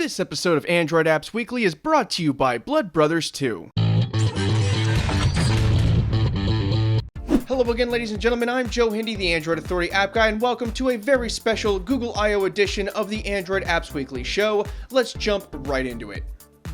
This episode of Android Apps Weekly is brought to you by Blood Brothers 2. Hello again, ladies and gentlemen, I'm Joe Hindi, the Android Authority App Guy, and welcome to a very special Google I.O. edition of the Android Apps Weekly show. Let's jump right into it.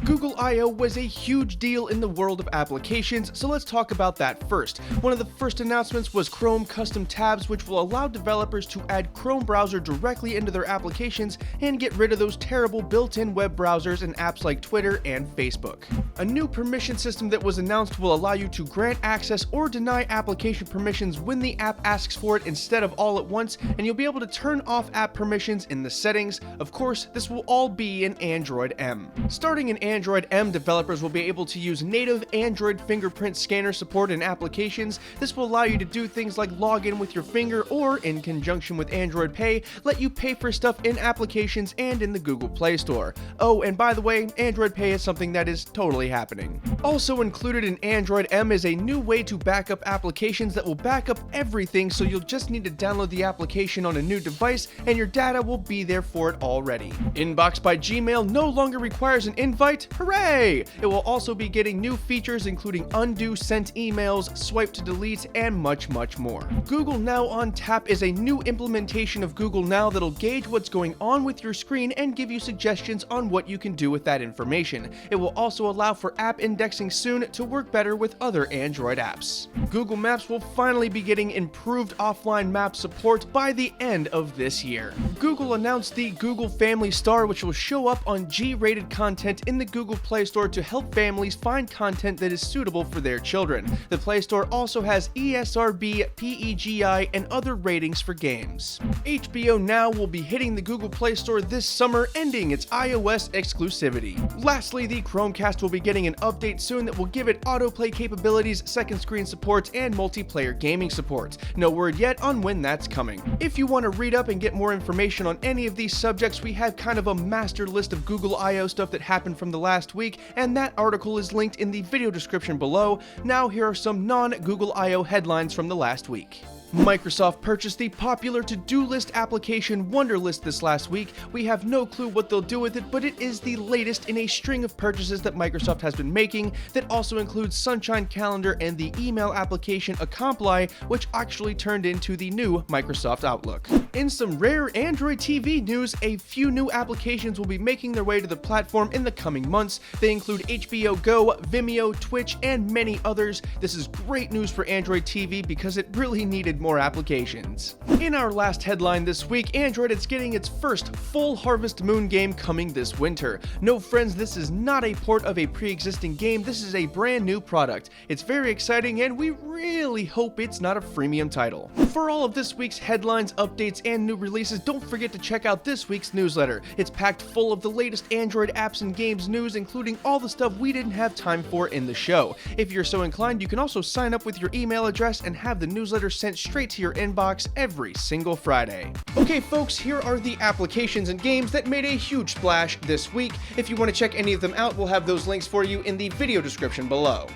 Google I.O. was a huge deal in the world of applications, so let's talk about that first. One of the first announcements was Chrome Custom Tabs, which will allow developers to add Chrome browser directly into their applications and get rid of those terrible built-in web browsers and apps like Twitter and Facebook. A new permission system that was announced will allow you to grant access or deny application permissions when the app asks for it instead of all at once, and you'll be able to turn off app permissions in the settings. Of course, this will all be in Android M. Starting in Android M, developers will be able to use native Android fingerprint scanner support in applications. This will allow you to do things like log in with your finger or, in conjunction with Android Pay, let you pay for stuff in applications and in the Google Play Store. Oh, and by the way, Android Pay is something that is totally happening. Also included in Android M is a new way to back up applications that will back up everything, so you'll just need to download the application on a new device and your data will be there for it already. Inbox by Gmail no longer requires an invite. Hooray! It will also be getting new features including undo sent emails, swipe to delete, and much more. Google Now on Tap is a new implementation of Google Now that'll gauge what's going on with your screen and give you suggestions on what you can do with that information. It will also allow for app indexing soon to work better with other Android apps. Google Maps will finally be getting improved offline map support by the end of this year. Google announced the Google Family Star, which will show up on G-rated content in the Google Play Store to help families find content that is suitable for their children. The Play Store also has ESRB, PEGI, and other ratings for games. HBO Now will be hitting the Google Play Store this summer, ending its iOS exclusivity. Lastly, the Chromecast will be getting an update soon that will give it autoplay capabilities, second screen support, and multiplayer gaming support. No word yet on when that's coming. If you want to read up and get more information on any of these subjects, we have kind of a master list of Google I.O. stuff that happened from the last week, and that article is linked in the video description below. Now here are some non-Google I.O. headlines from the last week. Microsoft purchased the popular to-do list application Wunderlist this last week. We have no clue what they'll do with it, but it is the latest in a string of purchases that Microsoft has been making that also includes Sunshine Calendar and the email application Accompli, which actually turned into the new Microsoft Outlook. In some rare Android TV news, a few new applications will be making their way to the platform in the coming months. They include HBO Go, Vimeo, Twitch, and many others. This is great news for Android TV because it really needed more applications. In our last headline this week, Android is getting its first full Harvest Moon game coming this winter. No friends, this is not a port of a pre-existing game, this is a brand new product. It's very exciting and we really hope it's not a freemium title. For all of this week's headlines, updates, and new releases, don't forget to check out this week's newsletter. It's packed full of the latest Android apps and games news, including all the stuff we didn't have time for in the show. If you're so inclined, you can also sign up with your email address and have the newsletter sent straight to your inbox every single Friday. Okay folks, here are the applications and games that made a huge splash this week. If you want to check any of them out, we'll have those links for you in the video description below.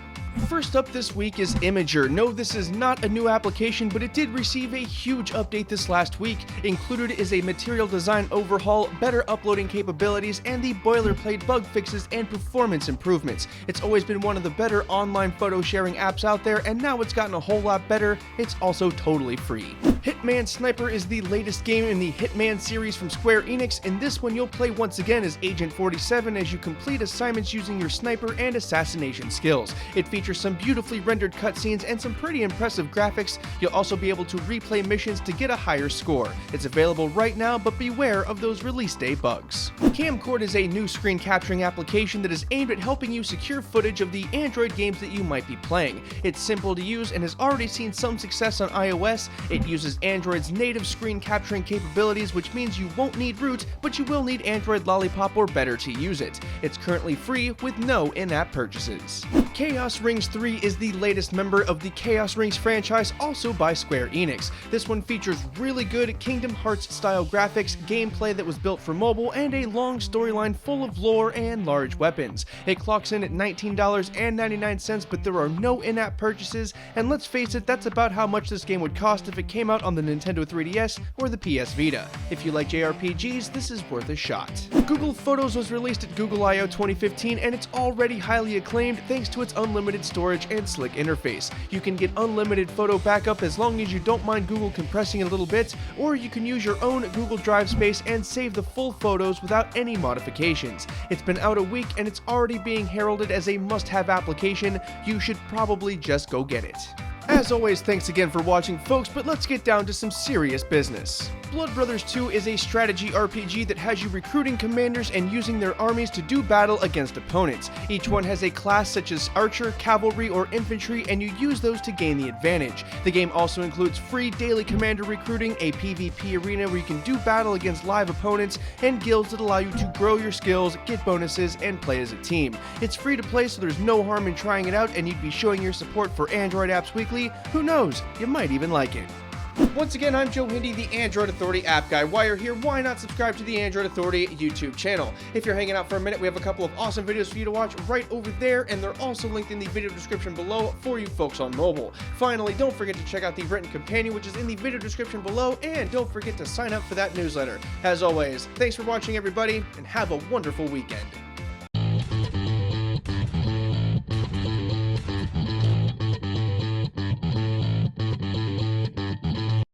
First up this week is Imager. No, this is not a new application, but it did receive a huge update this last week. Included is a material design overhaul, better uploading capabilities, and the boilerplate bug fixes and performance improvements. It's always been one of the better online photo sharing apps out there, and now it's gotten a whole lot better. It's also totally free. Hitman Sniper is the latest game in the Hitman series from Square Enix. In this one, you'll play once again as Agent 47 as you complete assignments using your sniper and assassination skills. It features some beautifully rendered cutscenes and some pretty impressive graphics. You'll also be able to replay missions to get a higher score. It's available right now, but beware of those release day bugs. Camcord is a new screen capturing application that is aimed at helping you secure footage of the Android games that you might be playing. It's simple to use and has already seen some success on iOS. It uses Android's native screen capturing capabilities, which means you won't need root, but you will need Android Lollipop or better to use it. It's currently free with no in-app purchases. Chaos Rings 3 is the latest member of the Chaos Rings franchise, also by Square Enix. This one features really good Kingdom Hearts-style graphics, gameplay that was built for mobile, and a long storyline full of lore and large weapons. It clocks in at $19.99, but there are no in-app purchases, and let's face it, that's about how much this game would cost if it came out on the Nintendo 3DS or the PS Vita. If you like JRPGs, this is worth a shot. Google Photos was released at Google I/O 2015, and it's already highly acclaimed thanks to its unlimited storage and slick interface. You can get unlimited photo backup as long as you don't mind Google compressing it a little bit, or you can use your own Google Drive space and save the full photos without any modifications. It's been out a week and it's already being heralded as a must-have application. You should probably just go get it. As always, thanks again for watching, folks, but let's get down to some serious business. Blood Brothers 2 is a strategy RPG that has you recruiting commanders and using their armies to do battle against opponents. Each one has a class such as Archer, Cavalry, or Infantry, and you use those to gain the advantage. The game also includes free daily commander recruiting, a PvP arena where you can do battle against live opponents, and guilds that allow you to grow your skills, get bonuses, and play as a team. It's free to play, so there's no harm in trying it out, and you'd be showing your support for Android Apps Weekly. Who knows, you might even like it. Once again, I'm Joe Hindi, the Android Authority app guy. While you're here, why not subscribe to the Android Authority YouTube channel? If you're hanging out for a minute, we have a couple of awesome videos for you to watch right over there, and they're also linked in the video description below for you folks on mobile. Finally, don't forget to check out the written companion, which is in the video description below, and don't forget to sign up for that newsletter. As always, thanks for watching, everybody, and have a wonderful weekend.